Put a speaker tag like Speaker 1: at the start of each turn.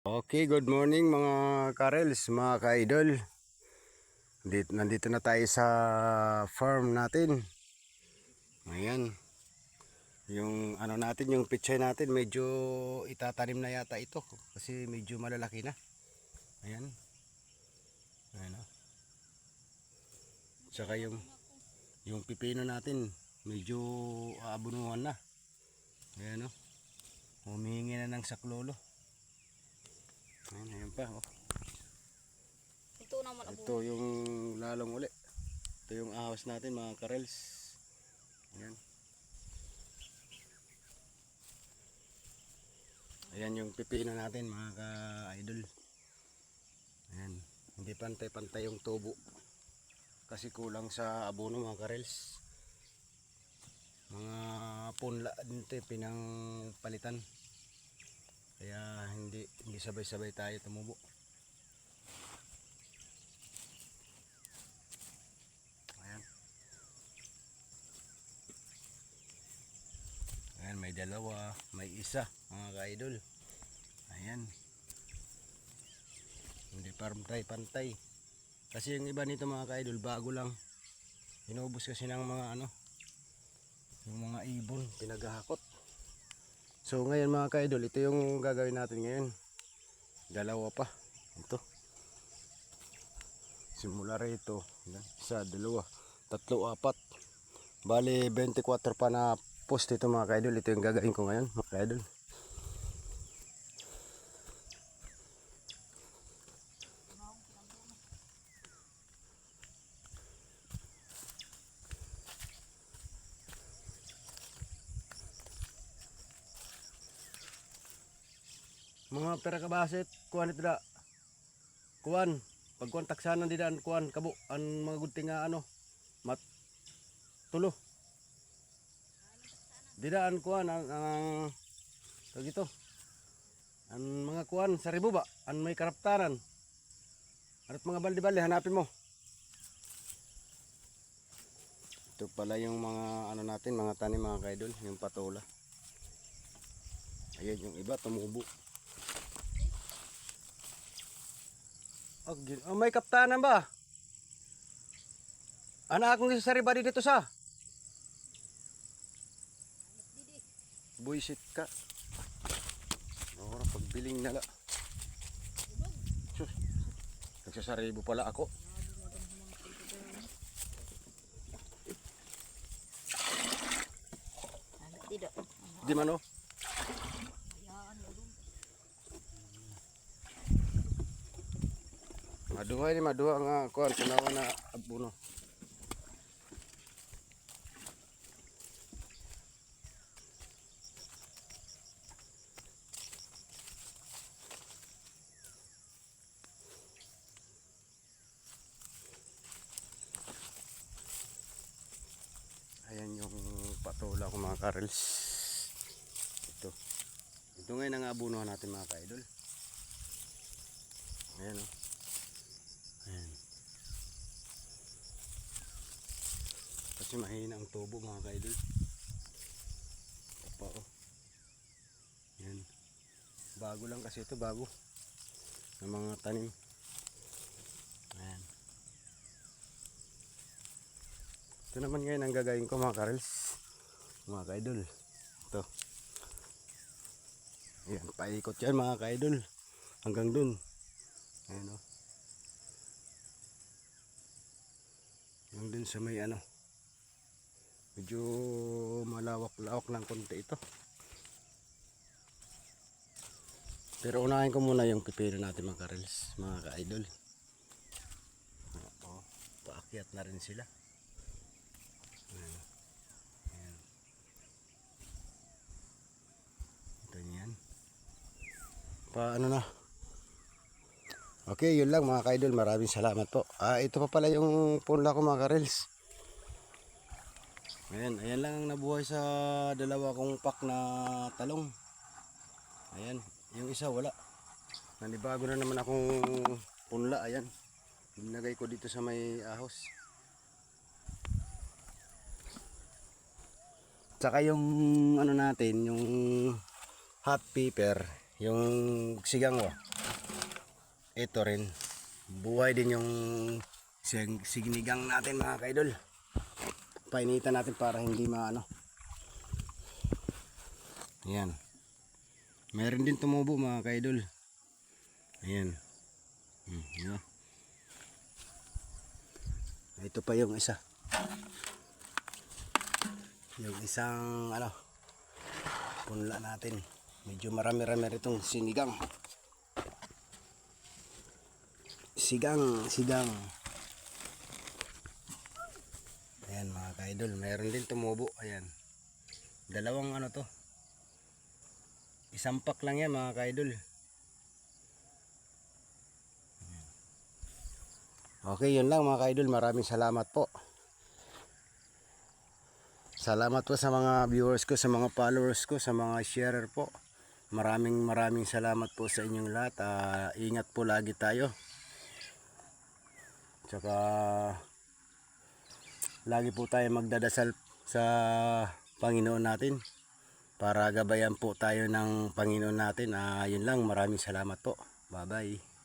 Speaker 1: Okay, good morning mga karels, mga ka-idol. Nandito na tayo sa farm natin. Ayan. Yung ano natin, yung pichay natin, medyo itatanim na yata ito kasi medyo malalaki na. Ayan. Ayan o. Tsaka yung pipino natin, medyo aabunuhan na. Ayan o. Humihingi na ng saklolo. Ayan, ayan pa oh.
Speaker 2: Ito naman
Speaker 1: Ito yung lalong uli. Ito yung ahos natin mga karels. Ayan. Ayan yung pipino natin mga ka-idol. Ayan. Hindi pantay-pantay yung tubo. Kasi kulang sa abono mga karels. Mga punla dito pinang palitan. Kaya hindi sabay-sabay tayo tumubo. Ayan. Ayan, may dalawa, may isa mga ka-idol. Ayan. Hindi pantay-pantay. Kasi yung iba nito mga ka-idol bago lang. Inubos kasi ng mga yung mga ibon pinaghahakot. So ngayon mga ka-idol, ito yung gagawin natin ngayon. Dalawa pa. Ito. Simula rito. Isa, dalawa, tatlo, apat. Bali 24 pa na post ito mga ka-idol. Ito yung gagawin ko ngayon mga ka-idol. Mga pera kabasit, kuan ito da. Kuan, pagkuan taksanan di daan kuan kabo ang mga gudting nga mat tulo. Di daan kuan ang ito. Ang mga kuan sa ribo ba, ang may karaptaran. At mga balde-balde hanapin mo. Ito pala yung mga natin, mga tanim mga kaidol, yung patola. Ayan yung iba tumubo. Oh, may kaptanan ba? Anak akong isa sa ribadi dito sa. Buisit ka. Ora pagbiling nala. Sus. Nagsasaribo pala ako. Di man oh. Maduha ni maduha nga kuan kunawa na abuno. Ayan yung patola ko mga karels. Ito ngayon ang abunuhan natin mga ka-idol. Ayan oh. Ayan. Kasi mahina ang tubo mga ka-idol. Ito pa oh. Ayan. Bago lang kasi ito, bago. Ng mga tanim. Ayan. Ito naman ngayon ang gagawin ko mga karels. Mga ka-idol. Ito. Ayan, paikot yan mga ka-idol. Hanggang dun. Ayan o. Hanggang dun sa may medyo malawak-lawak ng konti ito. Pero unahin ko muna yung pipino natin mga karels, mga ka-idol. Oo, paakyat na rin sila. Ayan. Ayan. Ito yan. Paano na? Okay, yun lang mga ka-idol. Maraming salamat po. Ito pa pala yung punla ko mga karels. Ayan, ayan lang ang nabuhay sa dalawa kong pack na talong. Ayan, yung isa wala. Nanibago na naman akong punla. Ayan, nilagay ko dito sa may ahos. Tsaka yung natin, yung hot pepper, yung sigangwa. ito rin. Buhay din yung signigang natin mga kaidol. Painitan natin para hindi maano. Ayan. Meron din tumubo mga kaidol. Ayan. Yun. Ito pa yung isa. Yung isang ano, punla natin. Medyo marami-rami itong sinigang. Sigang. Ayan mga kaidol, meron din tumubo. Ayan. Dalawang ano to. Isang pack lang yan mga kaidol. Okay, yun lang mga kaidol. Maraming salamat po. Salamat po sa mga viewers ko, sa mga followers ko, sa mga sharer po. Maraming salamat po sa inyong lahat. Ingat po lagi tayo. Tsaka lagi po tayo magdadasal sa Panginoon natin para gabayan po tayo ng Panginoon natin. Yun lang, maraming salamat po. Bye bye.